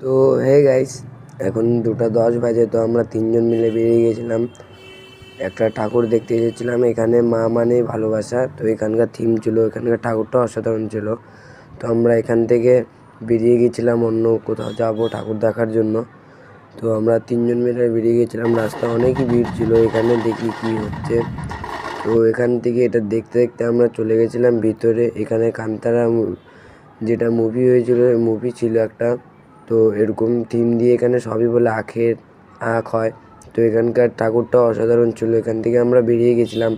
তো hey guys, এখন 2টা 10 বাজে। তো আমরা 3জন মিলে বেরিয়ে গেছিলাম একটা ঠাকুর দেখতে এসেছিলাম। এখানে মা মানে ভালোবাসা। তো এখানকার থিম ছিল, এখানকার ঠাকুরটা অসাধারণ ছিল। তো আমরা এখান থেকে বেরিয়ে গেছিলাম অন্য কোথাও যাব ঠাকুর দেখার জন্য। তো আমরা 3জন মিলে বেরিয়ে গেছিলাম। রাস্তা অনেকই ভিড় ছিল, এখানে দেখি কি হচ্ছে। তো এখান থেকে এটা দেখতে দেখতে আমরা চলে গেছিলাম ভিতরে। এখানে কান্তারা যেটা মুভি হয়েছিল, মুভি ছিল একটা। তো এরকম থিম দিয়ে এখানে সবই বলে আঁক হয়। তো এখানকার ঠাকুরটা অসাধারণ ছিল। এখান থেকে আমরা বেরিয়ে গেছিলাম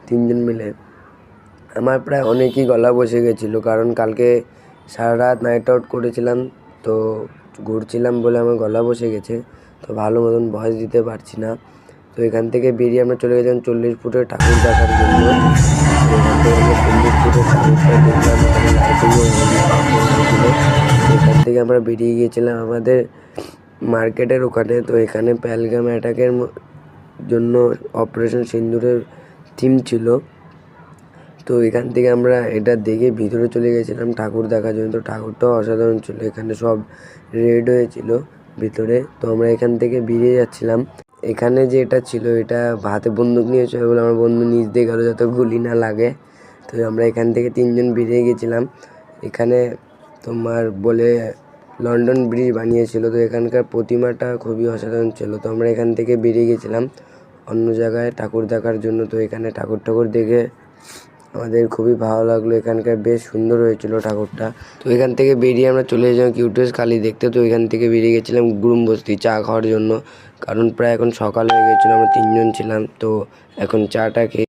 3জন মিলে। আমার প্রায় অনেকই গলা বসে গেছিলো, কারণ কালকে সারা রাত নাইট আউট করেছিলাম। তো ঘুরছিলাম বলে আমার গলা বসে গেছে, তো ভালো মতন ভয়েস দিতে পারছি না। তো এখান থেকে বেরিয়ে আমরা চলে গেছিলাম 40 ফুটের ঠাকুর দেখার জন্য। তো এখান থেকে আমরা 40 ফুটের ঠাকুরটা দেখলাম, এখানে লাইটিংও হয়েছিল। এখান থেকে আমরা বেরিয়ে গিয়েছিলাম আমাদের মার্কেটের ওখানে। তো এখানে পেহেলগাম অ্যাটাকের জন্য অপারেশন সিন্দুরের থিম ছিল। তো এখান থেকে আমরা এটা দেখে ভিতরে চলে গেছিলাম ঠাকুর দেখার জন্য। তো ঠাকুরটাও অসাধারণ ছিল, এখানে সব রেড হয়েছিল ভিতরে। তো আমরা এখান থেকে বেরিয়ে যাচ্ছিলাম। এখানে যে এটা ছিল, এটা হাতে বন্দুক নিয়ে ছিল বলে আমার বন্ধু নিচ দিয়ে গেল যাতে গুলি না লাগে। তো আমরা এখান থেকে 3জন বেরিয়ে গেছিলাম। এখানে তোমার বলে লন্ডন ব্রিজ বানিয়েছিল। তো এখানকার প্রতিমাটা খুবই অসাধারণ ছিল। তো আমরা এখান থেকে বেরিয়ে গেছিলাম অন্য জায়গায় ঠাকুর দেখার জন্য। তো এখানে ঠাকুর দেখে আমাদের খুবই ভালো লাগলো, এখানকার বেশ সুন্দর হয়েছিল ঠাকুরটা। তো এখান থেকে বেরিয়ে আমরা চলে গেছিলাম কিউটেস কালী দেখতে। তো এখান থেকে বেরিয়ে গেছিলাম গুরুম বস্তি চা খাওয়ার জন্য, কারণ প্রায় এখন সকাল হয়ে গেছিলো, আমরা 3জন ছিলাম। তো এখন চাটা খেয়ে